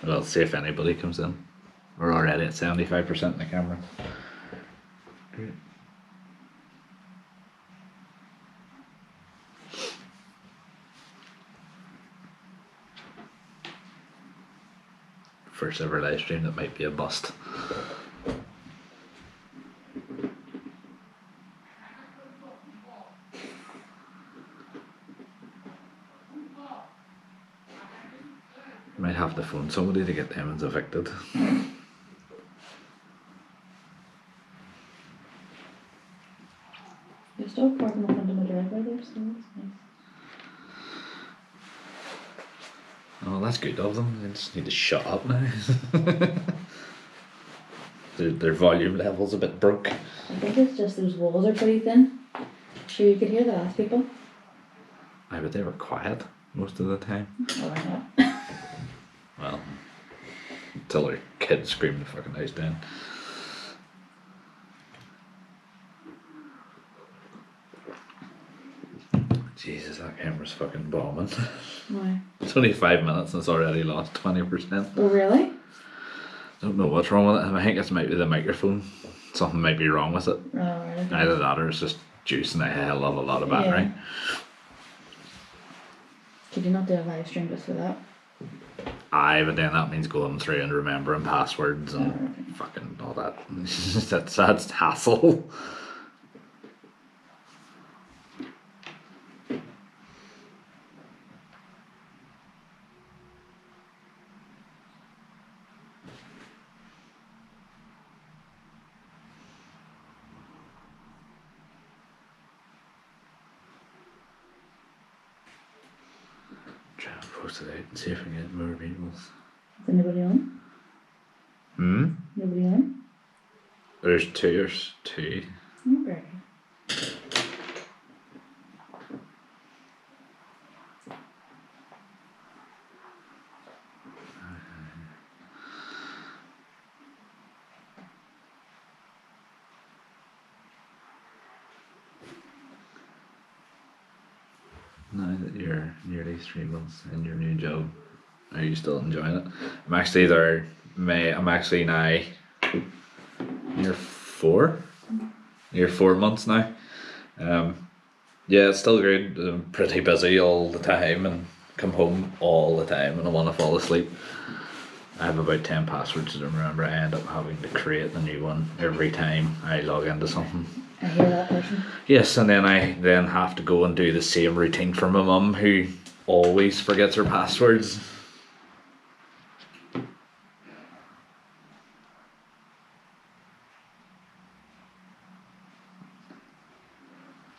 Well, see if anybody comes in. We're already at 75% in the camera. Great. First ever live stream that might be a bust. Might have to phone somebody to get them evicted. You're still parking up under my driveway there, so that's nice. Oh, that's good of them. They just need to shut up now. their volume level's a bit broke. I think it's just those walls are pretty thin. Sure, you could hear the last people. Aye, but they were quiet most of the time. Oh, why not? Well, until their kids screamed the fucking house down. Jesus, that camera's fucking bombing. Why? It's only 5 minutes and it's already lost 20%. Oh, really? Don't know what's wrong with it. I think it's maybe the microphone. Something might be wrong with it. Oh, right. Either that or it's just juicing a hell of a lot of battery. Yeah. Could you not do a live stream just for that? Aye, but then that means going through and remembering passwords and fucking all that. that's hassle. Trying to post it out and see if I can get more people. Is anybody on? Nobody on? There's two. Okay. Now that you're nearly 3 months in your new job, are you still enjoying it? I'm actually now near 4 months now. Yeah, it's still good. I'm pretty busy all the time and come home all the time and I want to fall asleep. I have about 10 passwords to remember. I end up having to create a new one every time I log into something. I hear that person. Yes, and then I have to go and do the same routine for my mum who always forgets her passwords.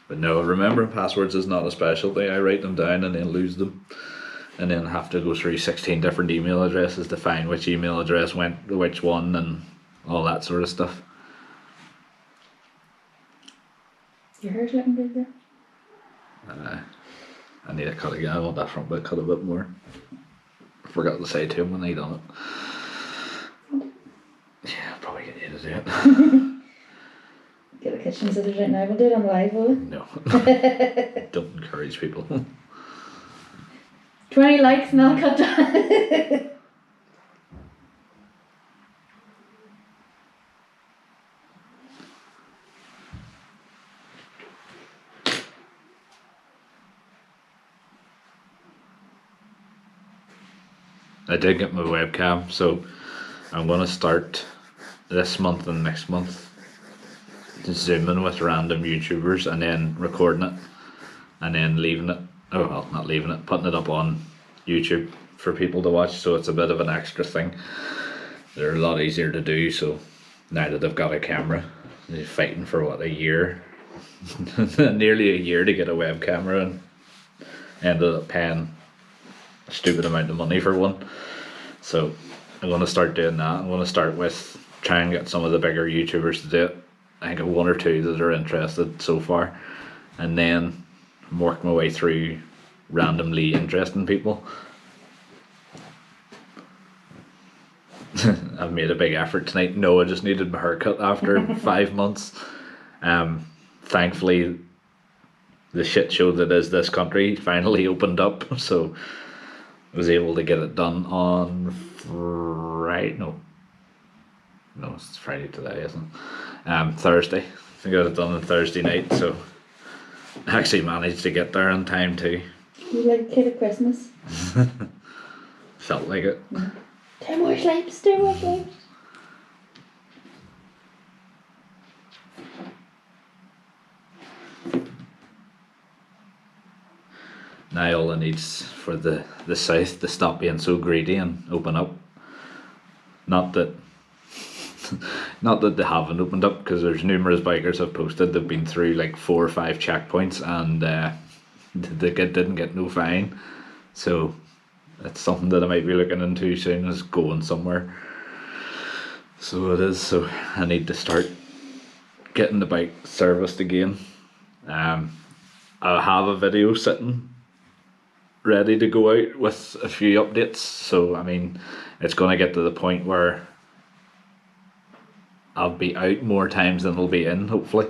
But no, remembering passwords is not a specialty. I write them down and then lose them. And then have to go through 16 different email addresses to find which email address went to which one and all that sort of stuff. Your hair's looking good there. I need to cut again. I want that front bit cut a bit more. I forgot to say to him when he done it. Yeah, I'll probably get you to do it. Get the kitchen scissors right now. We'll do it on the live, will we? No. Don't encourage people. 20 likes and I'll cut down. I did get my webcam, so I'm going to start this month and next month zooming with random YouTubers and then recording it and then leaving it, oh well, not leaving it, putting it up on YouTube for people to watch, so it's a bit of an extra thing. They're a lot easier to do, so now that I've got a camera, they're fighting for what, a year? Nearly a year to get a web camera and ended up paying a stupid amount of money for one. So I'm going to start doing that. I'm going to start with try and get some of the bigger YouTubers to do it. I think I have 1 or 2 that are interested so far, and then work my way through randomly interesting people. I've made a big effort tonight. No, I just needed my haircut after 5 months. Thankfully the shit show that is this country finally opened up, so was able to get it done on Friday. No, it's Friday today, isn't it? Thursday. I got it done on Thursday night, so I actually managed to get there on time too. You like a kid at Christmas? Felt like it. Yeah. 2 more sleeps, 2 more sleeps. Now all it needs for the south to stop being so greedy and open up. Not that they haven't opened up, because there's numerous bikers have posted they've been through like 4 or 5 checkpoints and they didn't get no fine. So it's something that I might be looking into soon, is going somewhere. So it is. So I need to start getting the bike serviced again. I have a video sitting ready to go out with a few updates. So I mean, it's going to get to the point where I'll be out more times than it'll be in, hopefully.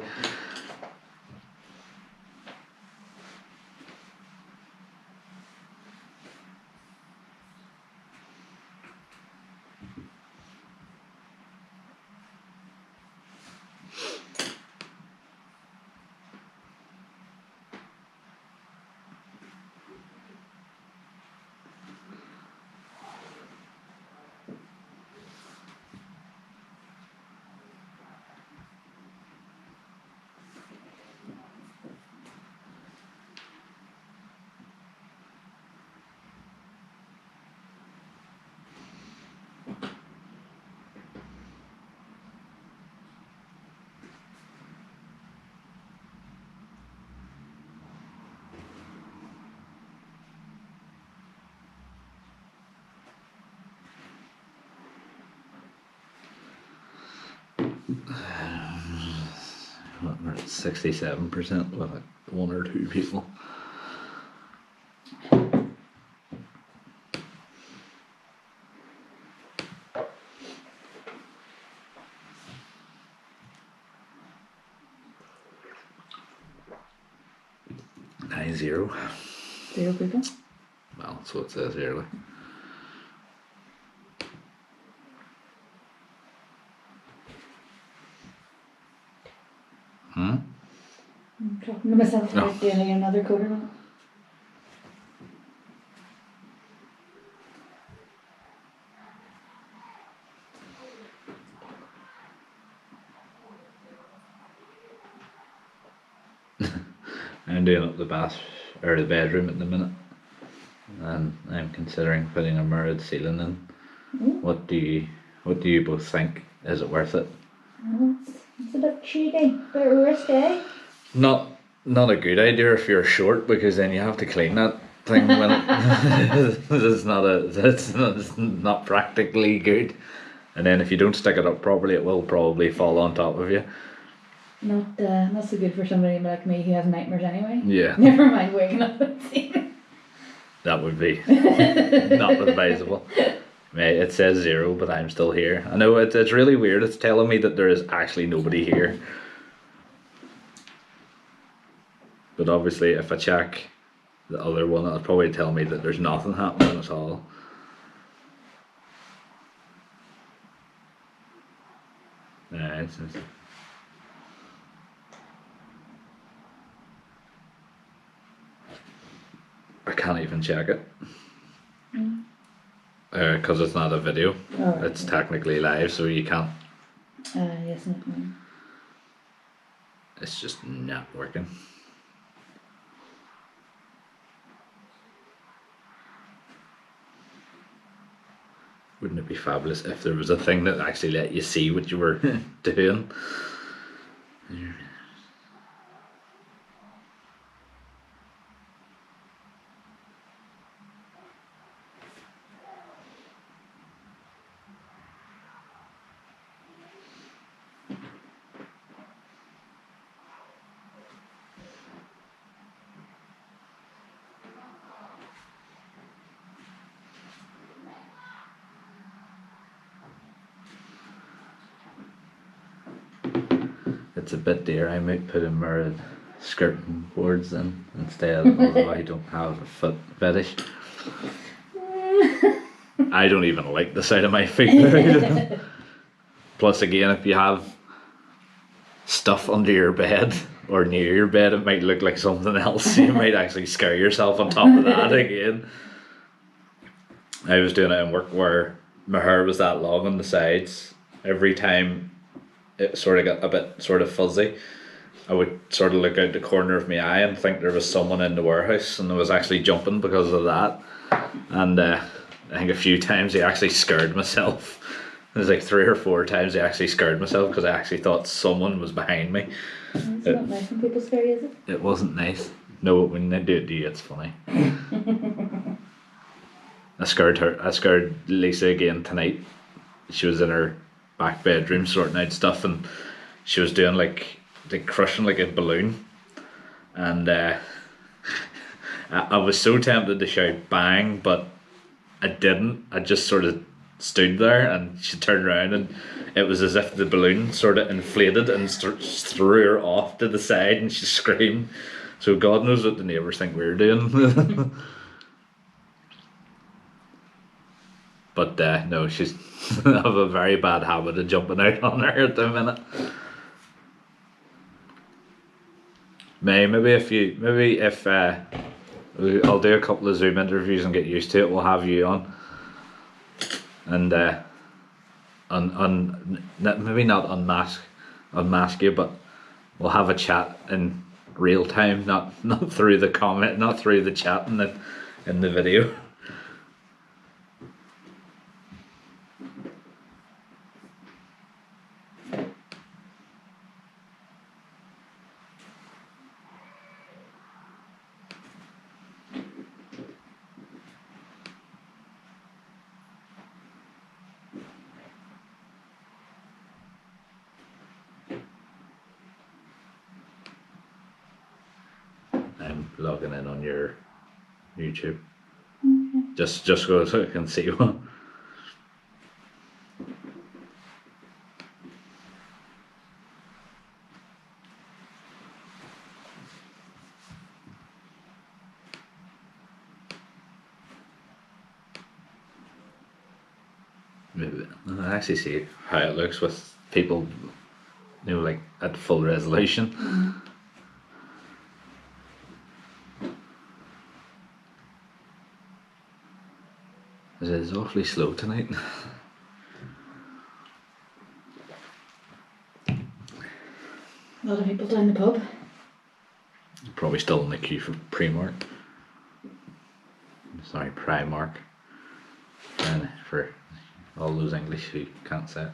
We're at 67% with like 1 or 2 people. Zero. 0 people? Well, that's what it says here. Like. I'm talking to myself about doing another quarter now. I'm doing up the bath or the bedroom at the minute, and I'm considering putting a mirrored ceiling in. What do you both think? Is it worth it? It's a bit cheeky, a bit risky. Not a good idea if you're short, because then you have to clean that thing when it's not practically good. And then if you don't stick it up properly, it will probably fall on top of you. Not so good for somebody like me who has nightmares anyway. Yeah. Never mind waking up and seeing it. That would be not advisable. Mate, it says 0, but I'm still here. I know it's really weird. It's telling me that there is actually nobody here. But obviously, if I check the other one, it'll probably tell me that there's nothing happening at all. I can't even check it. Because it's not a video. Oh, right. It's technically live, so you can't. Yes, no. It's just not working. Wouldn't it be fabulous if there was a thing that actually let you see what you were doing? It's a bit dear. I might put in mirrored skirting boards in instead, although I don't have a foot fetish. I don't even like the sight of my feet. Plus, again, if you have stuff under your bed or near your bed, it might look like something else. You might actually scare yourself on top of that again. I was doing it in work where my hair was that long on the sides. Every time it sort of got a bit sort of fuzzy, I would sort of look out the corner of my eye and think there was someone in the warehouse, and I was actually jumping because of that. And I think a few times I actually scared myself. It was like 3 or 4 times I actually scared myself because I actually thought someone was behind me. It's not nice when people scare you, is it? It wasn't nice. No, when they do it to you, it's funny. I scared Lisa again tonight. She was in her back bedroom sorting out stuff, and she was doing like crushing like a balloon. And I was so tempted to shout bang, but I didn't. I just sort of stood there, and she turned around, and it was as if the balloon sort of inflated and threw her off to the side, and she screamed. So God knows what the neighbours think we're doing. But no, she's I have a very bad habit of jumping out on her at the minute. Maybe if I'll do a couple of Zoom interviews and get used to it, we'll have you on. And maybe not unmask you, but we'll have a chat in real time, not through the comment, not through the chat in the video. I'm logging in on your YouTube. Okay. Just go so I can see one. Maybe I actually see how it looks with people, like at full resolution. Mm. It is awfully slow tonight. A lot of people down the pub. Probably still in the queue for Primark. Sorry, Primark. And for all those English who can't say it.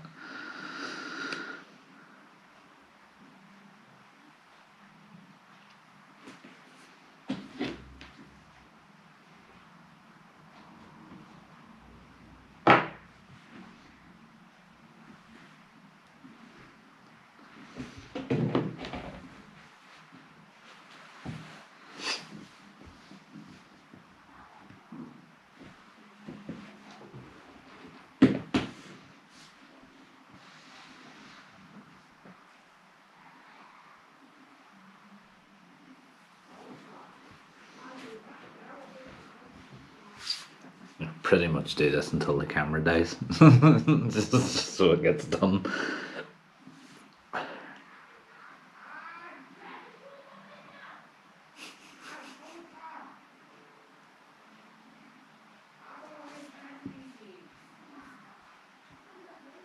Pretty much do this until the camera dies. Just so it gets done.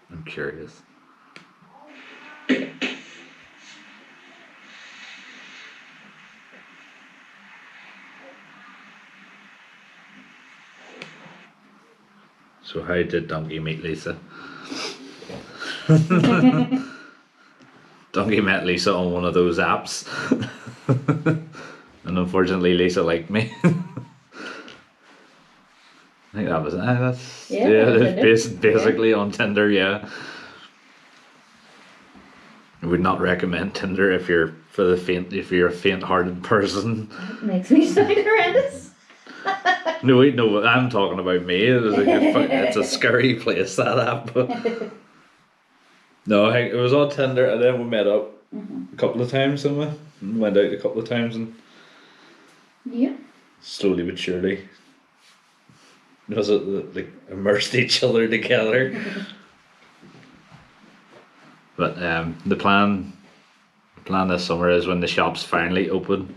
I'm curious. So how did Donkey meet Lisa? Donkey met Lisa on one of those apps. And unfortunately Lisa liked me. I think that was it. That's it's basically on Tinder, yeah. I would not recommend Tinder if you're a faint-hearted person. That makes me sound horrendous. No, wait, no, I'm talking about me. It's a scary place, that app. No, it was on Tinder, and then we met up a couple of times, and we went out a couple of times, and yeah, slowly but surely Was it like immersed each other together? But the plan this summer is when the shops finally open,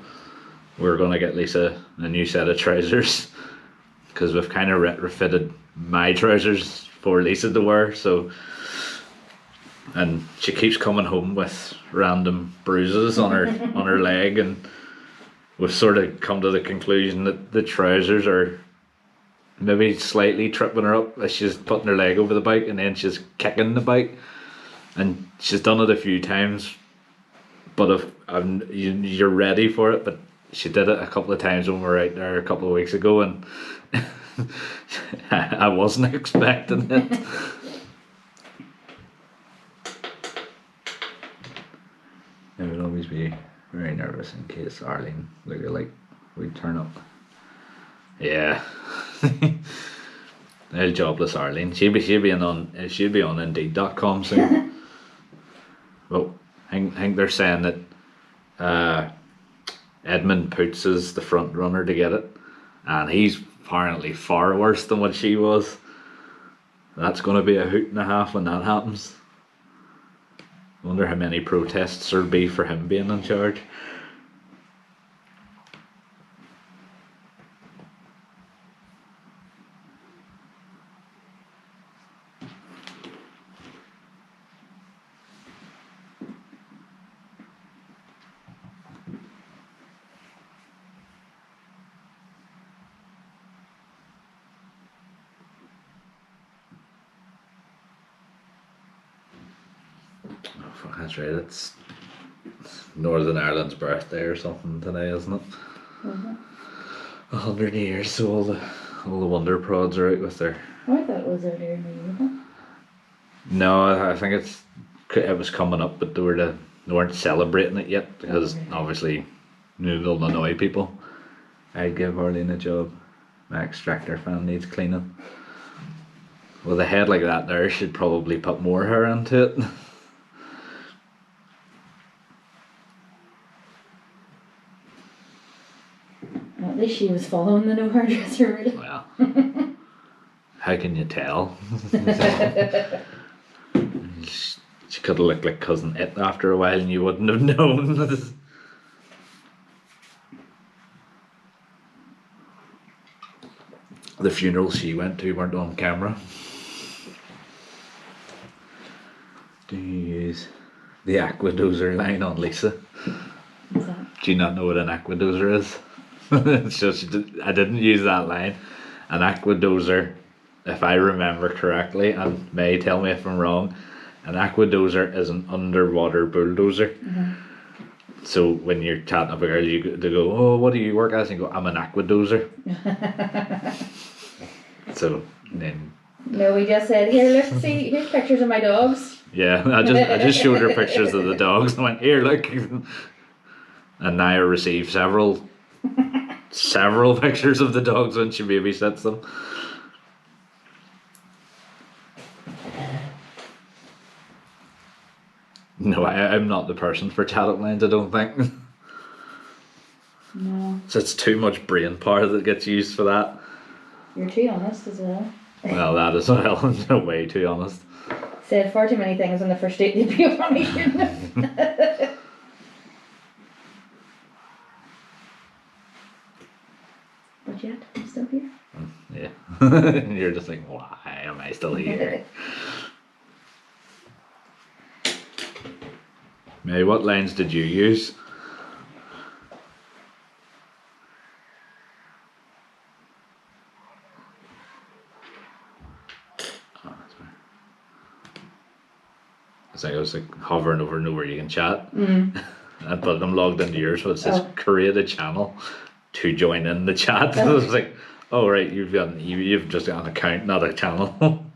we're gonna get Lisa a new set of trousers because we've kind of retrofitted my trousers for Lisa to wear. So, and she keeps coming home with random bruises on her leg, and we've sort of come to the conclusion that the trousers are maybe slightly tripping her up as she's putting her leg over the bike and then she's kicking the bike, and she's done it a few times. But if you're ready for it, but she did it a couple of times when we were out there a couple of weeks ago, and I wasn't expecting it. I would always be very nervous in case Arlene looked like we'd turn up. Yeah. Well, jobless Arlene. She'll be on Indeed.com soon. Well, I think they're saying that Edmund Poots is the front runner to get it, and he's apparently far worse than what she was. That's going to be a hoot and a half when that happens. I wonder how many protests there'll be for him being in charge. Oh, fuck, that's right. It's Northern Ireland's birthday or something today, isn't it? 100 years, so all the Wonder Prods are out with their. Oh, I thought it was earlier in the year. No, I think it was coming up, but they weren't celebrating it yet because obviously they'll annoy people. I'd give Arlene a job. My extractor fan needs cleaning. With a head like that there, she'd probably put more hair into it. At least she was following the no hairdresser rule. Well, how can you tell? She could have looked like Cousin It after a while and you wouldn't have known. The funerals she went to weren't on camera. Do you use the Aquadozer line on Lisa? What's that? Do you not know what an Aquadozer is? So I didn't use that line. An Aquadozer, if I remember correctly, and may tell me if I'm wrong, an Aquadozer is an underwater bulldozer. Mm-hmm. So when you're chatting up a girl, they go, "Oh, what do you work as?" And you go, "I'm an Aquadozer." So then. No, we just said, "Here, look, see, here's pictures of my dogs." Yeah, I just showed her pictures of the dogs and went, "Here, look." And Naya received several pictures of the dogs when she babysits them. No, I'm not the person for chat-up lines, I don't think. No. So it's too much brain power that gets used for that. You're too honest as well. Well, that as well. No, way too honest. Said far too many things on the first date they'd be funny, shouldn't have. But yet, I'm still here. Yeah. You're just like, why am I still here? May, what lines did you use? Oh, that's weird. It's like I was like hovering over nowhere you can chat. But I'm logged into yours, so it says create a channel to join in the chat. So it's like, oh right, you've just got an account, not a channel.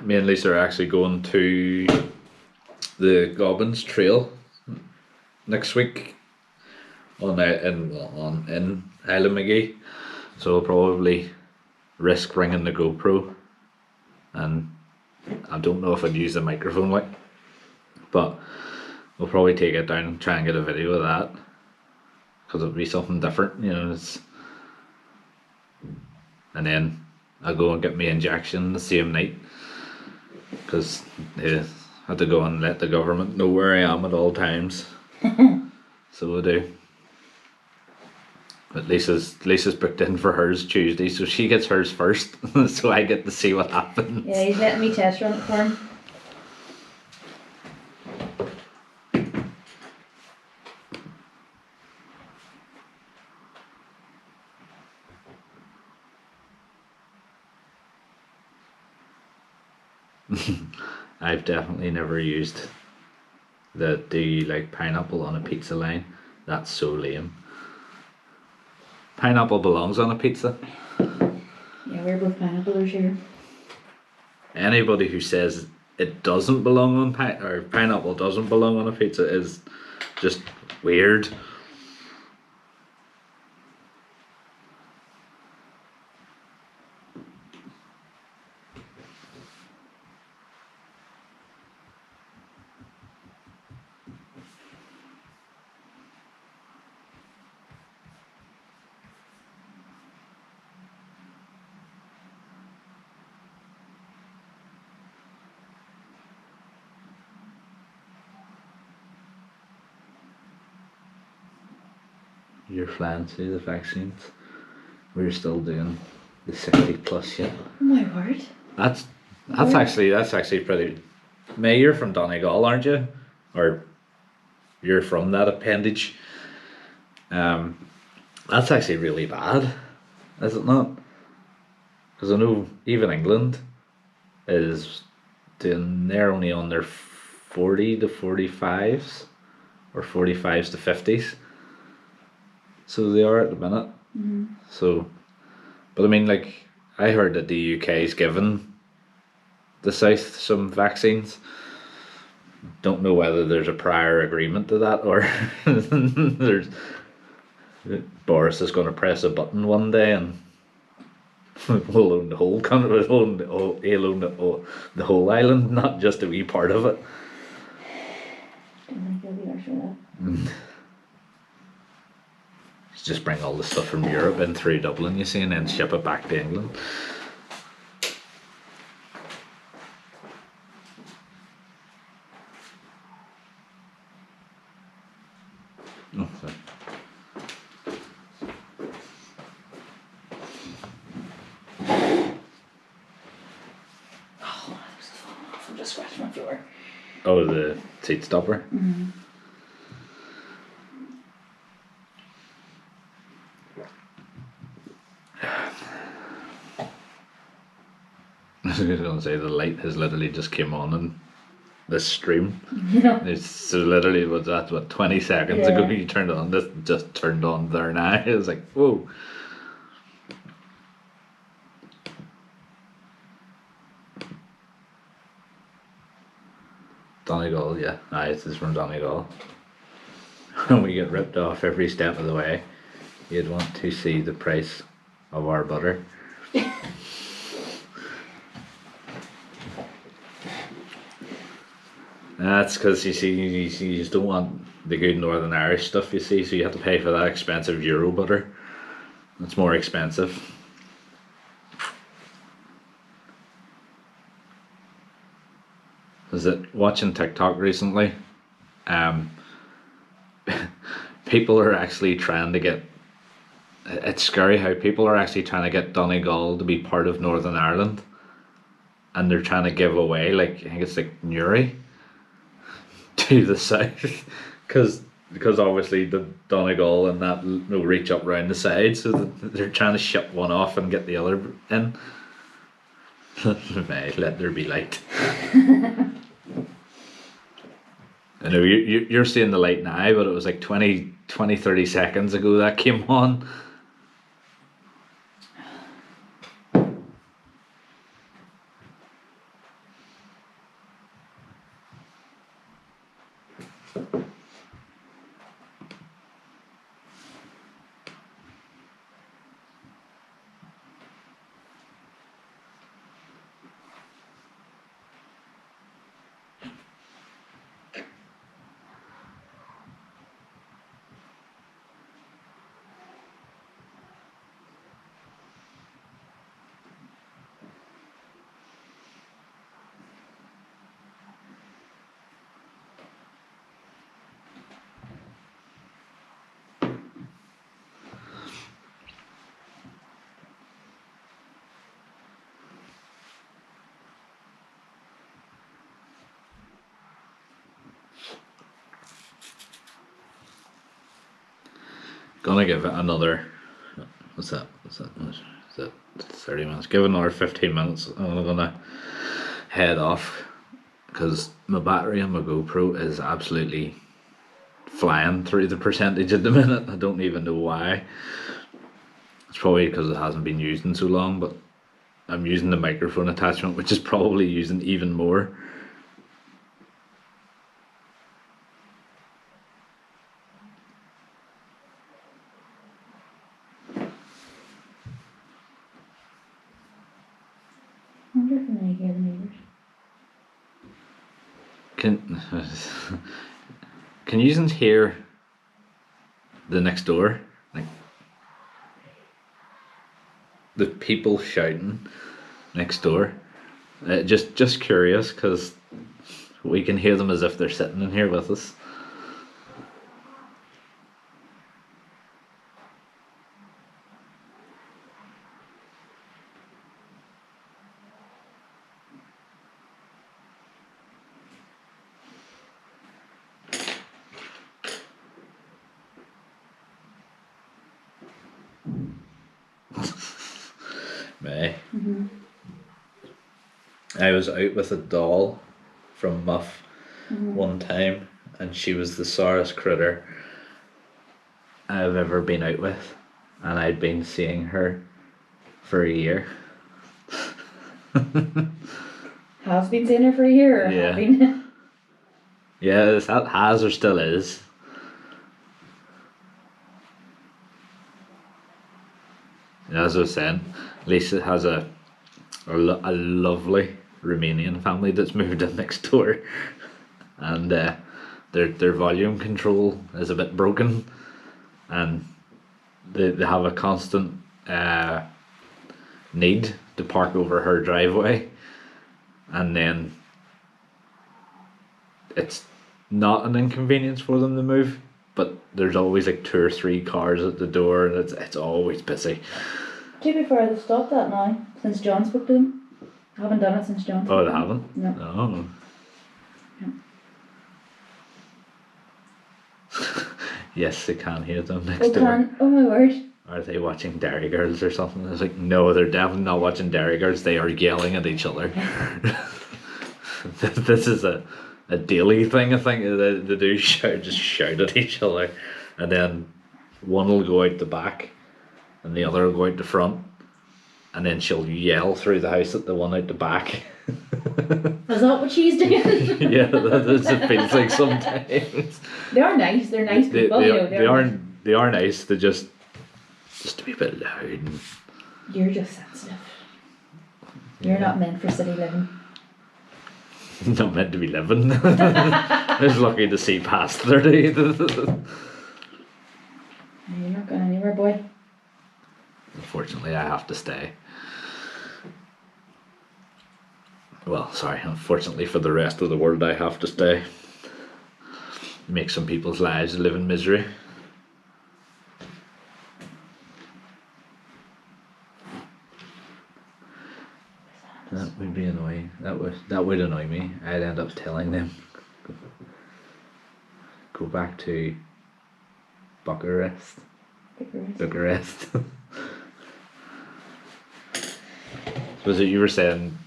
Me and Lisa are actually going to the Gobbins Trail next week in Isle of Magee, so we'll probably risk bringing the GoPro and I don't know if I'd use the microphone like, but we'll probably take it down and try and get a video of that, because it'll be something different, you know. And then I'll go and get my injection the same night, because I had to go and let the government know where I am at all times. So I do. But Lisa's booked in for hers Tuesday, so she gets hers first, so I get to see what happens. Yeah, he's letting me test run it for him. I've definitely never used the "do you like pineapple on a pizza" line. That's so lame. Pineapple belongs on a pizza. Yeah, we're both pineapplers here. Anybody who says it doesn't belong on or pineapple doesn't belong on a pizza is just weird. You're flying through the vaccines. We're still doing the 60+ yet. Oh my word. That's actually pretty. May, you're from Donegal, aren't you? Or you're from that appendage. That's actually really bad, is it not? Because I know even England is doing. They're only on their 40 to 45s, or 45s to 50s. So they are at the minute. Mm-hmm. So, but I mean, like, I heard that the UK's given the South some vaccines. Don't know whether there's a prior agreement to that, or there's Boris is going to press a button one day and we'll own the whole country. He'll own the whole island, not just a wee part of it. Don't think he'll be there for that. Just bring all the stuff from Europe in through Dublin, you see, and then ship it back to England. Oh, sorry. Oh, this is falling off. I'm just scratching my floor. Oh, the seat stopper? Mm-hmm. I was going to say, the light has literally just came on in this stream. Yeah. It's so literally, was that, what, 20 seconds ago you turned it on? This just turned on there now. It was like, whoa. Donegal, yeah. This is from Donegal. When we get ripped off every step of the way, you'd want to see the price of our butter. That's because you just don't want the good Northern Irish stuff, you see, so you have to pay for that expensive Euro butter. It's more expensive. Is it watching TikTok recently? People are actually trying to get. It's scary how people are actually trying to get Donegal to be part of Northern Ireland, and they're trying to give away, like, I think it's like Newry to the south, because obviously the Donegal and that will reach up round the side, so they're trying to ship one off and get the other in. Let there be light. I know you're seeing the light now, but it was like 20, 30 seconds ago that came on. gonna give it another. What's that? Is that 30 minutes? Give it another 15 minutes. And I'm gonna head off because my battery on my GoPro is absolutely flying through the percentage at the minute. I don't even know why. It's probably because it hasn't been used in so long, but I'm using the microphone attachment, which is probably using even more. I wonder if I hear the neighbours. Can you hear the next door? Like the people shouting next door? Just curious, because we can hear them as if they're sitting in here with us. May. Mm-hmm. I was out with a doll from Muff Mm-hmm. one time, and she was the sorest critter I've ever been out with, and I'd been seeing her for a year. Has been seeing her for a year, or Yeah. have been? Yeah, that has or still is. As I was saying, Lisa has a lovely Romanian family that's moved in next door, and their volume control is a bit broken, and they have a constant need to park over her driveway, and then it's not an inconvenience for them to move, but there's always like 2 or 3 cars at the door, and it's always busy. To be fair, they've stopped that now since John spoke to them. I haven't done it since John. Oh, spoke they to them. haven't? No. Oh. Yes, they can hear them next Oh, door. can? Oh my word. Are they watching Dairy Girls or something? I was like, no, they're definitely not watching Dairy Girls. They are yelling at each other. This is a daily thing, I think. They do just shout at each other. And then one will go out the back and the other will go out the front. And then she'll yell through the house at the one out the back. Is that what she's doing? Yeah, that's what it feels like sometimes. They are nice. They're nice people. They are nice. They're just to be a bit loud. You're just sensitive. You're not meant for city living. Not meant to be living. I was lucky to see past 30. You're not going anywhere, boy. Unfortunately, I have to stay. Well, sorry, unfortunately for the rest of the world, I have to stay. Make some people's lives live in misery. That would be annoying. That would annoy me. I'd end up telling them. Go back to Bucharest. Bucharest. Was it you were saying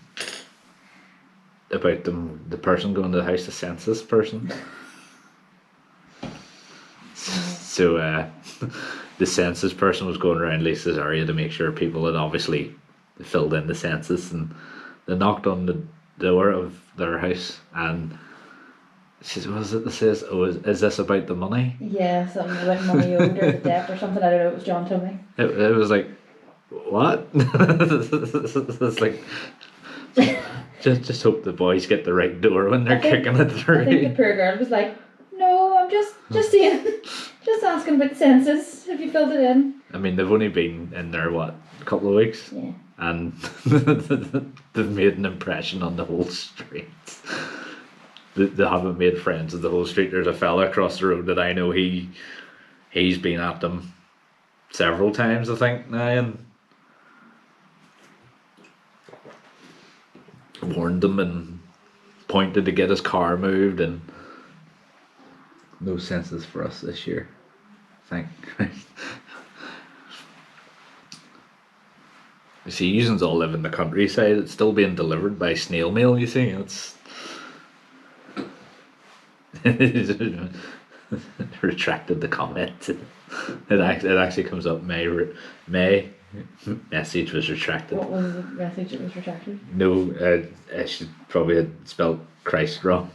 about the person going to the house, the census person? So the census person was going around Lisa's area to make sure people had obviously filled in the census, and they knocked on the door of their house, and she says, what is it that says, oh, is this about the money? Yeah, something about money owed or the debt or something. I don't know, it was John told me. It was like, what? It's like, just hope the boys get the right door when they're kicking it through. I think the poor girl was like, no, I'm just seeing, just asking about the census, have you filled it in? I mean, they've only been in there, what, a couple of weeks? Yeah. And they've made an impression on the whole street. They haven't made friends with the whole street. There's a fella across the road that I know, he's been at them several times, I think, now, and warned them and pointed to get his car moved, and no census for us this year. Thank Christ. You see, you all live in the countryside. It's still being delivered by snail mail. You see, it's retracted the comment. It actually comes up. May message was retracted. What was the message that was retracted? No, she probably had spelled Christ wrong.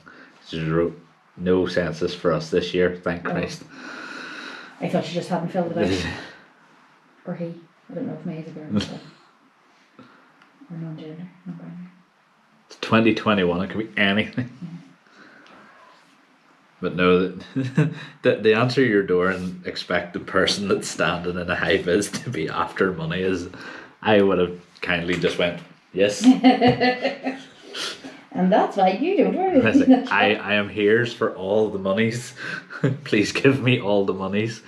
She just wrote no census for us this year. Thank Christ. I thought she just hadn't filled it out. Or he. I don't know if May is a girl or non-gender, non-binary. It's 2021. It could be anything. But no, they answer your door and expect the person that's standing in a high vis to be after money. Is I would have kindly just went yes. And that's why you don't worry. I am here's for all the monies. Please give me all the monies.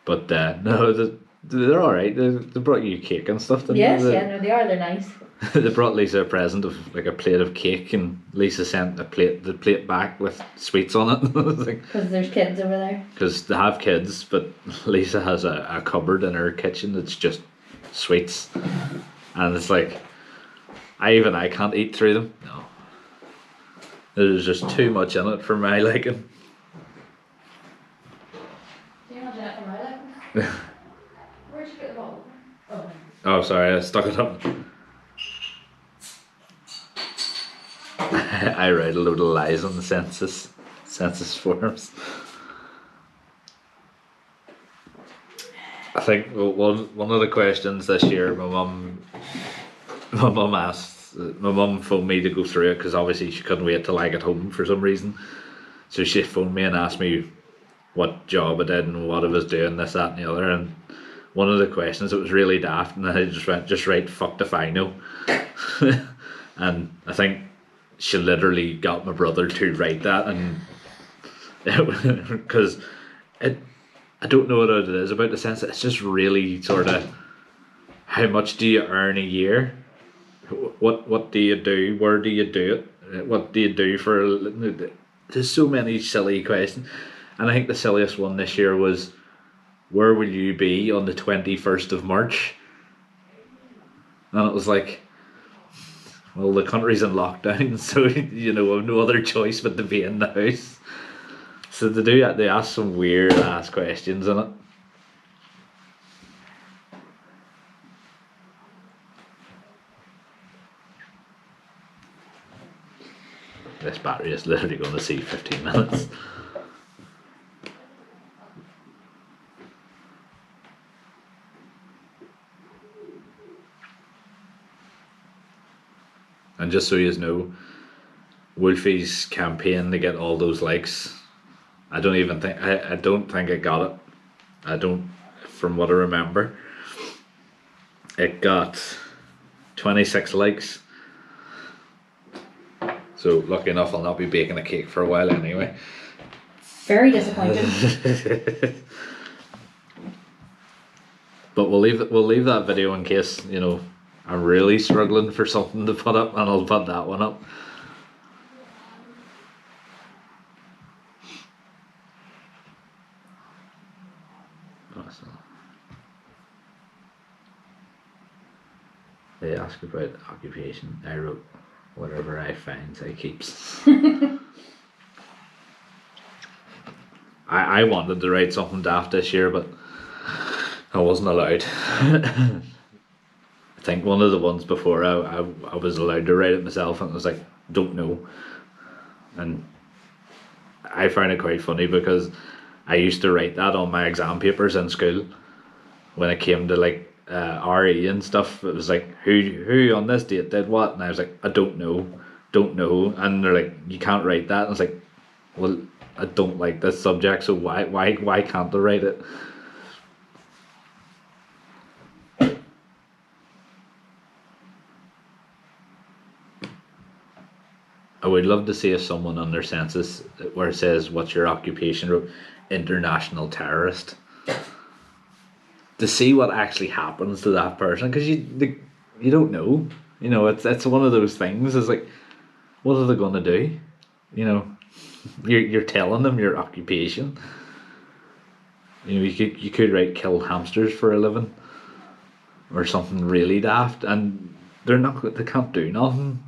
But no, they're all right. They brought you cake and stuff. Yes, no, they are. They're nice. They brought Lisa a present of like a plate of cake, and Lisa sent the plate back with sweets on it. Because there's kids over there. Because they have kids, but Lisa has a cupboard in her kitchen that's just sweets, and it's like I can't eat through them. No, there's just too much in it for my liking. Too much in it for my liking. Where'd you get the bottle? Oh, sorry, I stuck it up. I write a load of lies on the census forms. I think one of the questions this year, my mum phoned me to go through it because obviously she couldn't wait till I get home for some reason. So she phoned me and asked me what job I did and what I was doing, this, that, and the other. And one of the questions, it was really daft, and I just went, just write fucked if I know. And I think she literally got my brother to write that, and because I don't know what it is about the sense. It's just really sort of how much do you earn a year? What do you do? Where do you do it? What do you do for? There's so many silly questions, and I think the silliest one this year was, where will you be on the 21st of March? And it was like, well, the country's in lockdown, so you know, I've no other choice but to be in the house. So they ask some weird ass questions in it. This battery is literally going to see 15 minutes. And just so you know, Wolfie's campaign to get all those likes, I don't think I got it. I don't, from what I remember. It got 26 likes. So lucky enough, I'll not be baking a cake for a while anyway. Very disappointed. But we'll leave that video in case, you know, I'm really struggling for something to put up, and I'll put that one up. Awesome. They ask about occupation. I wrote, whatever I find, I keeps. I wanted to write something daft this year, but I wasn't allowed. I think one of the ones before I was allowed to write it myself, and I was like, don't know. And I find it quite funny because I used to write that on my exam papers in school when it came to like RE and stuff. It was like, who on this date did what, and I was like, I don't know, and they're like, you can't write that, and I was like, well, I don't like this subject, so why can't I write it? I would love to see if someone on their census where it says, what's your occupation, wrote international terrorist, to see what actually happens to that person, because you don't know. You know, it's one of those things. It's like, what are they going to do? You know, you're telling them your occupation. You know, you could write kill hamsters for a living, or something really daft, and they can't do nothing.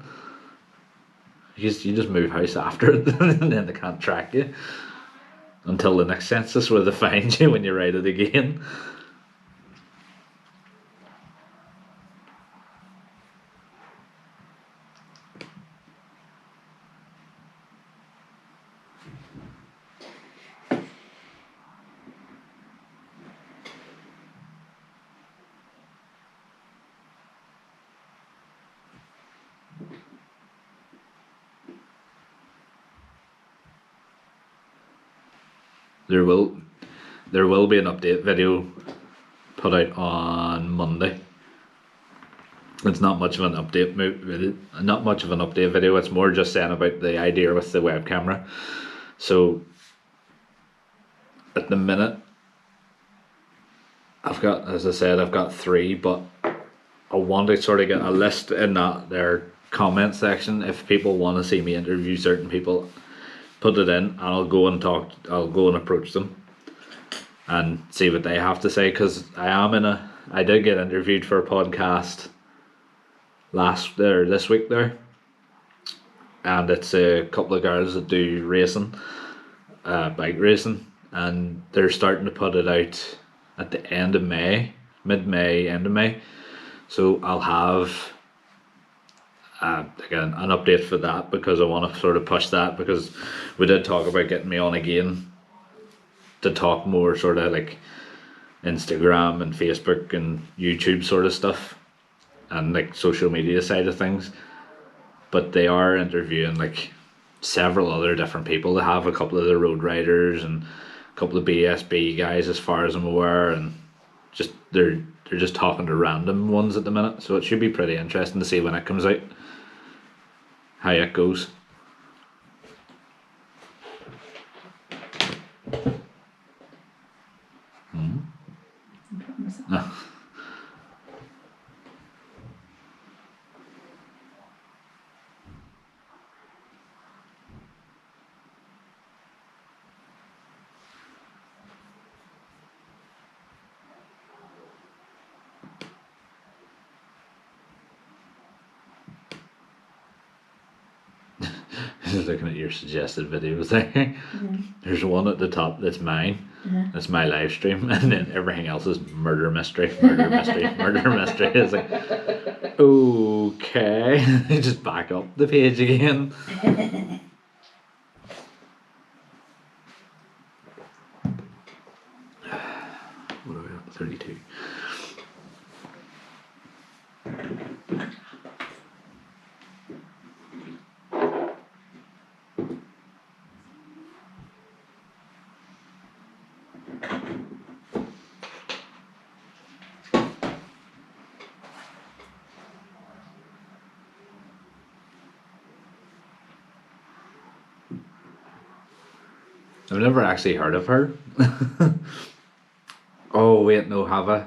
You just move house after it, and then they can't track you until the next census where they find you when you write it again. There will be an update video put out on Monday. It's not much of an update video. It's more just saying about the idea with the web camera. So at the minute, I've got 3, but I want to sort of get a list in that their comment section. If people want to see me interview certain people, put it in, and I'll go and approach them and see what they have to say, because I did get interviewed for a podcast this week there, and it's a couple of girls that do racing, bike racing, and they're starting to put it out at the end of May, mid-May, end of May. So I'll have again an update for that, because I want to sort of push that, because we did talk about getting me on again to talk more sort of like Instagram and Facebook and YouTube sort of stuff, and like social media side of things. But they are interviewing like several other different people. They have a couple of the road riders and a couple of BSB guys, as far as I'm aware, and just they're just talking to random ones at the minute. So it should be pretty interesting to see when it comes out how it goes. No. Looking at your suggested videos there. Mm-hmm. There's one at the top that's mine. Mm-hmm. That's my live stream, and then everything else is murder mystery, murder mystery, murder mystery. It's like, okay, just back up the page again. What are we at? 32. I've never actually heard of her. Oh wait, no, have I?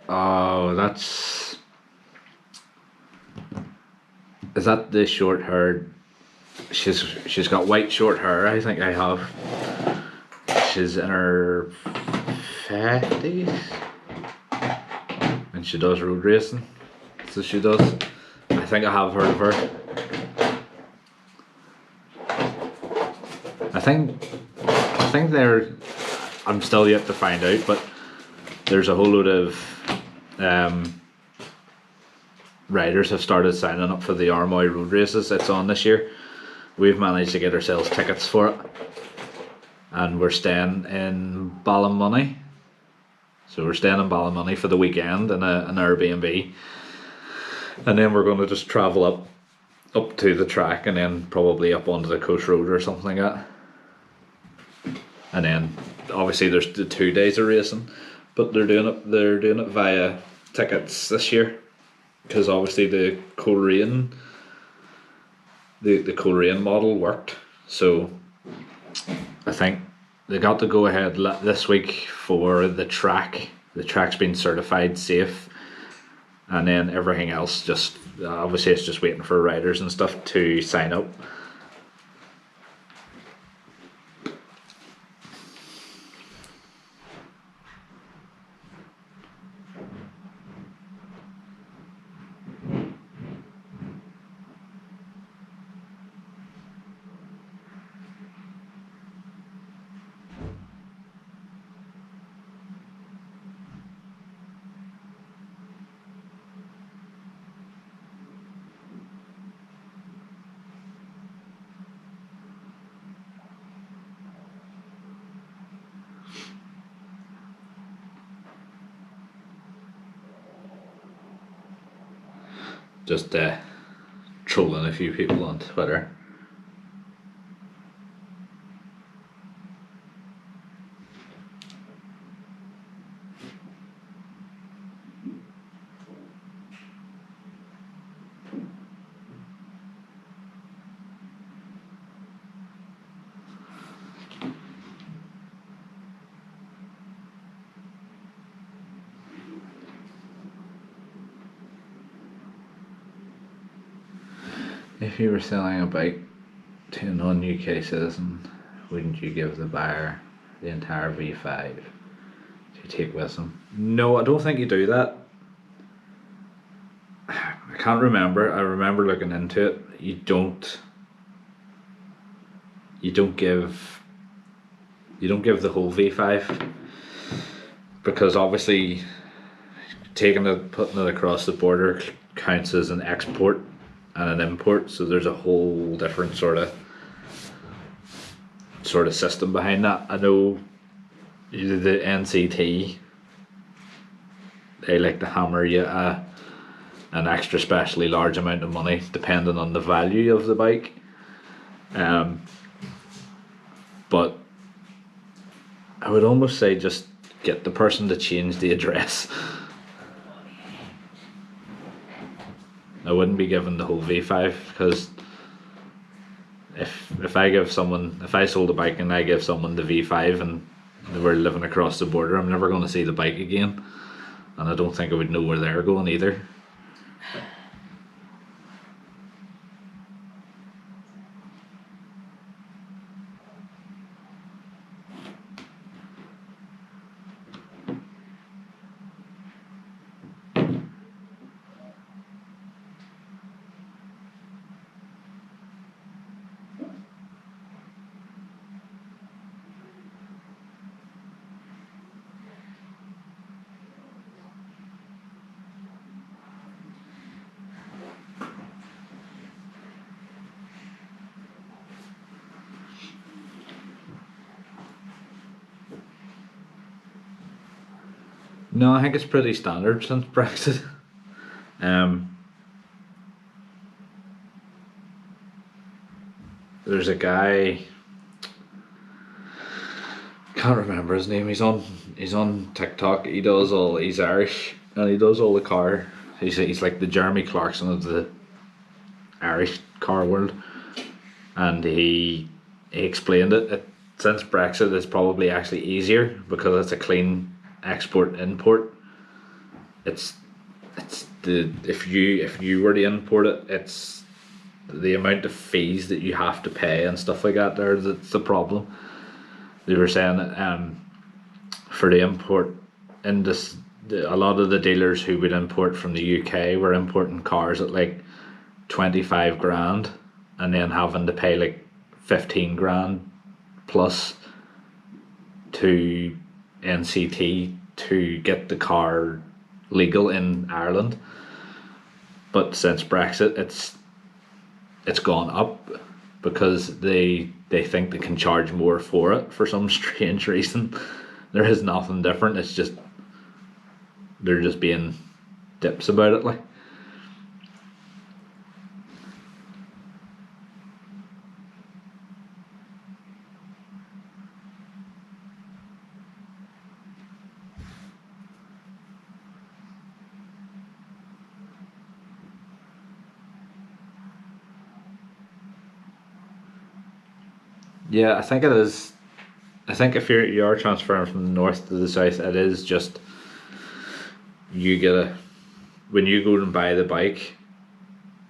Oh, is that the short hair? She's got white short hair. I think I have. She's in her 50s, and she does road racing. So she does. I think I have heard of her. I think I'm still yet to find out, but there's a whole load of riders have started signing up for the Armoy road races. It's on this year. We've managed to get ourselves tickets for it, and we're staying in Ballymoney. So we're staying in Ballymoney for the weekend in an Airbnb, and then we're going to just travel up to the track, and then probably up onto the coast road or something like that. And then obviously there's the 2 days of racing, but they're doing it via tickets this year, because obviously the Korean model worked. So I think they got to go ahead this week for the track. The track's been certified safe, and then everything else just obviously it's just waiting for riders and stuff to sign up. just trolling a few people on Twitter. If you were selling a bike to a non-UK citizen, wouldn't you give the buyer the entire V5 to take with them? No, I don't think you do that. I can't remember. I remember looking into it. You don't give the whole V5, because obviously putting it across the border counts as an export and an import, so there's a whole different sort of system behind that. I know the NCT, they like to hammer you an extra specially large amount of money depending on the value of the bike, but I would almost say just get the person to change the address. I wouldn't be given the whole V5, because if I sold a bike and I give someone the V5 and they were living across the border, I'm never going to see the bike again, and I don't think I would know where they're going either. No, I think it's pretty standard since Brexit. There's a guy, can't remember his name. He's on TikTok. He's Irish and he does all the car. He's like the Jeremy Clarkson of the Irish car world, and he explained it. Since Brexit, it's probably actually easier because it's a clean export import. It's the if you were to import it, it's the amount of fees that you have to pay and stuff like that that's the problem. They were saying that for the import in this, a lot of the dealers who would import from the UK were importing cars at like 25 grand and then having to pay like 15 grand plus to NCT to get the car legal in Ireland. But since Brexit, it's gone up because they think they can charge more for it for some strange reason. There is nothing different. It's just they're just being dips about it, like. Yeah, I think it is. I think if you are transferring from the north to the south, it is just you get when you go and buy the bike.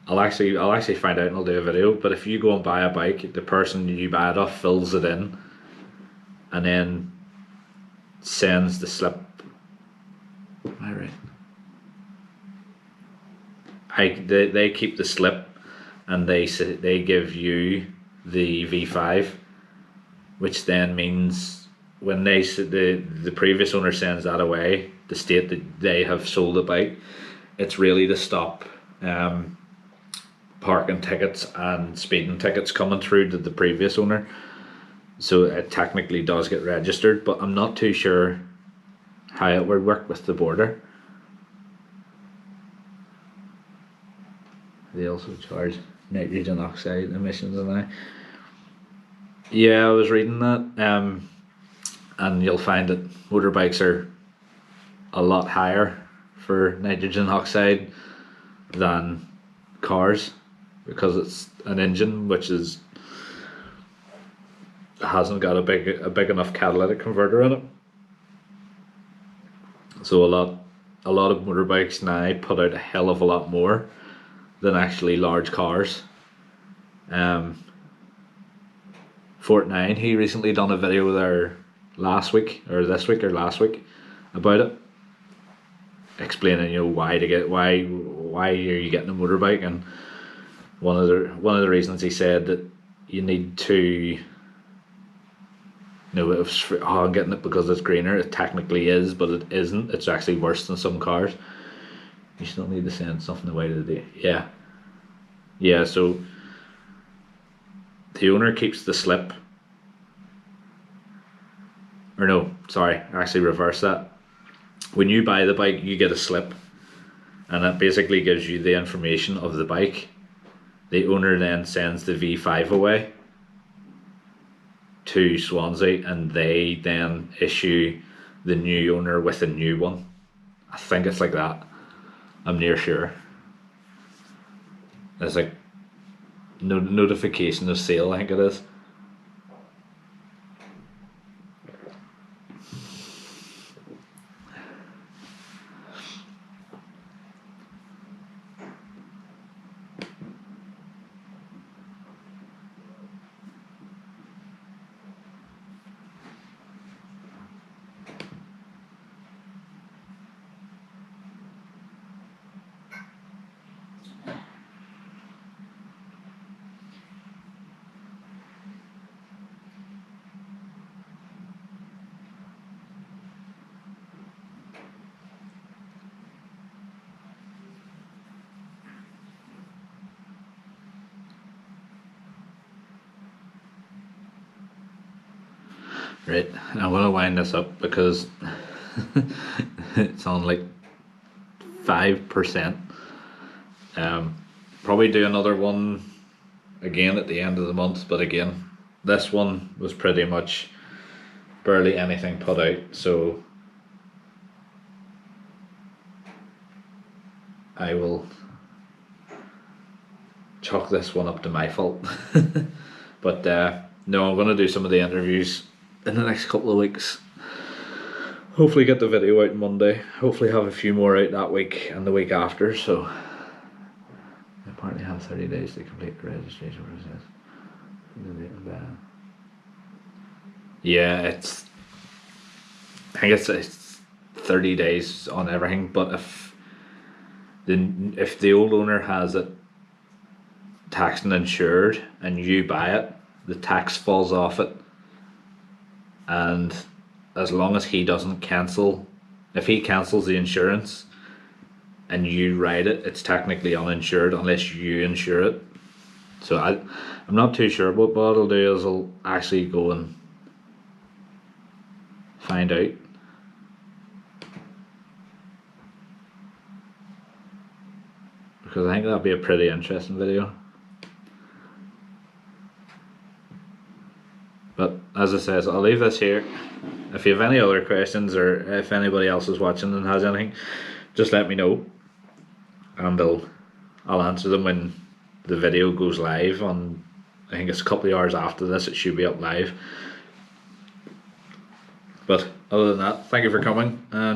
I'll actually find out and I'll do a video. But if you go and buy a bike, the person you buy it off fills it in, and then sends the slip. Am I right? They keep the slip, and they give you the V5. Which then means when the previous owner sends that away, the state that they have sold the bike, it's really to stop parking tickets and speeding tickets coming through to the previous owner. So it technically does get registered, but I'm not too sure how it would work with the border. they also charge nitrogen oxide emissions and that. Yeah, I was reading that, and you'll find that motorbikes are a lot higher for nitrogen oxide than cars, because it's an engine which hasn't got a big enough catalytic converter in it. So a lot of motorbikes now put out a hell of a lot more than actually large cars. Fort9, he recently done a video there last week or last week about it, explaining why are you getting a motorbike, and one of the reasons he said that you need to I'm getting it because it's greener. It technically is, but it isn't. It's actually worse than some cars. You still need to send something away today. Yeah, so the owner keeps the slip. Or no, sorry, actually reverse that. When you buy the bike, you get a slip, and that basically gives you the information of the bike. The owner then sends the V5 away to Swansea, and they then issue the new owner with a new one. I think it's like that. I'm near sure. It's like notification of sale, I think it is. Right, I'm gonna wind this up because it's on like 5%. Probably do another one again at the end of the month, but again, this one was pretty much barely anything put out, so I will chalk this one up to my fault. But no, I'm gonna do some of the interviews in the next couple of weeks. Hopefully get the video out Monday. Hopefully have a few more out that week and the week after. So I apparently have 30 days to complete the registration process. Yeah, I think it's 30 days on everything. But if the old owner has it taxed and insured and you buy it, the tax falls off it. And as long as he doesn't cancel, if he cancels the insurance and you ride it, it's technically uninsured unless you insure it. So I'm not too sure, but what I'll do is I'll actually go and find out. Because I think that'll be a pretty interesting video. But as I says, I'll leave this here. If you have any other questions, or if anybody else is watching and has anything, just let me know, and I'll answer them when the video goes live. On, I think it's a couple of hours after this, it should be up live. But other than that, thank you for coming, and